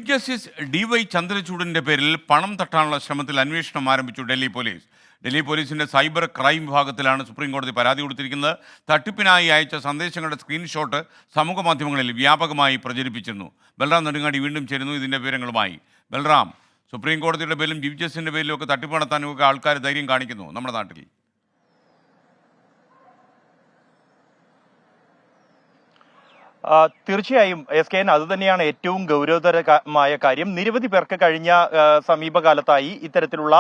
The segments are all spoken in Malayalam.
ജസ്റ്റിസ് DY ചന്ദ്രചൂഡിന്റെ പേരിൽ പണം തട്ടാനുള്ള ശ്രമത്തിൽ അന്വേഷണം ആരംഭിച്ചു ഡൽഹി പോലീസ്. ഡൽഹി പോലീസിന്റെ സൈബർ ക്രൈം വിഭാഗത്തിലാണ് സുപ്രീം കോടതി പരാതി കൊടുത്തിരിക്കുന്നത്. തട്ടിപ്പിനായി അയച്ച സന്ദേശങ്ങളുടെ സ്ക്രീൻഷോട്ട് സമൂഹ മാധ്യമങ്ങളിൽ വ്യാപകമായി പ്രചരിപ്പിച്ചിരുന്നു. ബൽറാം നെടുങ്ങാടി വീണ്ടും ചേരുന്നു ഇതിന്റെ വിവരങ്ങളുമായി. ബൽറാം, സുപ്രീം കോടതിയുടെ പേരിലും ചീഫ് ജസ്റ്റിന്റെ പേരിലും ഒക്കെ തട്ടിപ്പ് നടത്താനും ഒക്കെ ആൾക്കാർ ധൈര്യം കാണിക്കുന്നു നമ്മുടെ നാട്ടിൽ. തീർച്ചയായും SKN അതുതന്നെയാണ് ഏറ്റവും ഗൗരവതരമായ കാര്യം. നിരവധി പേർക്ക് കഴിഞ്ഞ സമീപകാലത്തായി ഇത്തരത്തിലുള്ള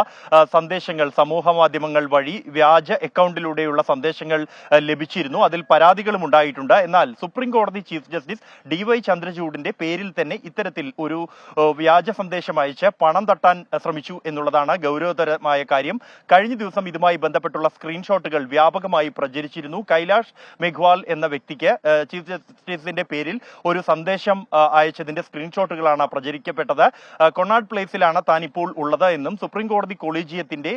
സന്ദേശങ്ങൾ സമൂഹ മാധ്യമങ്ങൾ വഴി വ്യാജ അക്കൗണ്ടിലൂടെയുള്ള സന്ദേശങ്ങൾ ലഭിച്ചിരുന്നു. അതിൽ പരാതികളും ഉണ്ടായിട്ടുണ്ട്. എന്നാൽ സുപ്രീം കോടതി ചീഫ് ജസ്റ്റിസ് DY ചന്ദ്രചൂഡിന്റെ പേരിൽ തന്നെ ഇത്തരത്തിൽ ഒരു വ്യാജ സന്ദേശം അയച്ച് പണം തട്ടാൻ ശ്രമിച്ചു എന്നുള്ളതാണ് ഗൗരവതരമായ കാര്യം. കഴിഞ്ഞ ദിവസം ഇതുമായി ബന്ധപ്പെട്ടുള്ള സ്ക്രീൻഷോട്ടുകൾ വ്യാപകമായി പ്രചരിച്ചിരുന്നു. കൈലാഷ് മെഘ്വാൾ എന്ന വ്യക്തിക്ക് ചീഫ് ജസ്റ്റിസിന്റെ പേരിൽ ഒരു സന്ദേശം അയച്ചതിന്റെ സ്ക്രീൻഷോട്ടുകളാണ് പ്രചരിക്കപ്പെട്ടത്. കൊണാട്ട് പ്ലേസിലാണ് താൻ ഇപ്പോൾ ഉള്ളത് എന്നും സുപ്രീം കോടതി കൊളീജിയത്തിന്റെ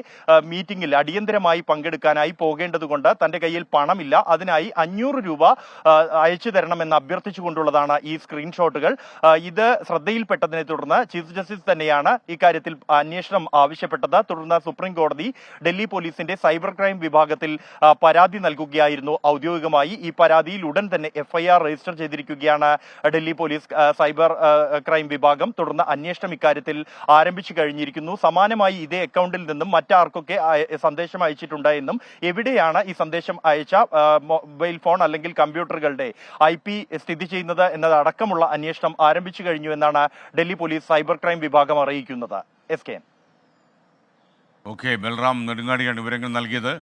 മീറ്റിംഗിൽ അടിയന്തരമായി പങ്കെടുക്കാനായി പോകേണ്ടതുകൊണ്ട് തന്റെ കയ്യിൽ പണമില്ല, അതിനായി 500 രൂപ അയച്ചു തരണമെന്ന് അഭ്യർത്ഥിച്ചുകൊണ്ടുള്ളതാണ് ഈ സ്ക്രീൻഷോട്ടുകൾ. ഇത് ശ്രദ്ധയിൽപ്പെട്ടതിനെ തുടർന്ന് ചീഫ് ജസ്റ്റിസ് തന്നെയാണ് ഇക്കാര്യത്തിൽ അന്വേഷണം ആവശ്യപ്പെട്ടത്. തുടർന്ന് സുപ്രീം കോടതി ഡൽഹി പോലീസിന്റെ സൈബർ ക്രൈം വിഭാഗത്തിൽ പരാതി നൽകുകയായിരുന്നു ഔദ്യോഗികമായി. ഈ പരാതിയിൽ ഉടൻ തന്നെ FIR രജിസ്റ്റർ ചെയ്തിരിക്കുകയാണ് ഡൽഹി പോലീസ് സൈബർ ക്രൈം വിഭാഗം. തുടർന്ന് അന്വേഷണം ഇക്കാര്യത്തിൽ ആരംഭിച്ചു കഴിഞ്ഞിരിക്കുന്നു. സമാനമായി ഇതേ അക്കൗണ്ടിൽ നിന്നും മറ്റാർക്കൊക്കെ സന്ദേശം അയച്ചിട്ടുണ്ട് എന്നും എവിടെയാണ് ഈ സന്ദേശം അയച്ച മൊബൈൽ ഫോൺ അല്ലെങ്കിൽ കമ്പ്യൂട്ടറുകളുടെ IP സ്ഥിതി ചെയ്യുന്നത് എന്നതടക്കമുള്ള അന്വേഷണം ആരംഭിച്ചു കഴിഞ്ഞു എന്നാണ് ഡൽഹി പോലീസ് സൈബർ ക്രൈം വിഭാഗം അറിയിക്കുന്നത്. SKN. ഓക്കെ, ബൽറാം നെടുങ്ങാടിയാണ് വിവരങ്ങൾ നൽകിയത്.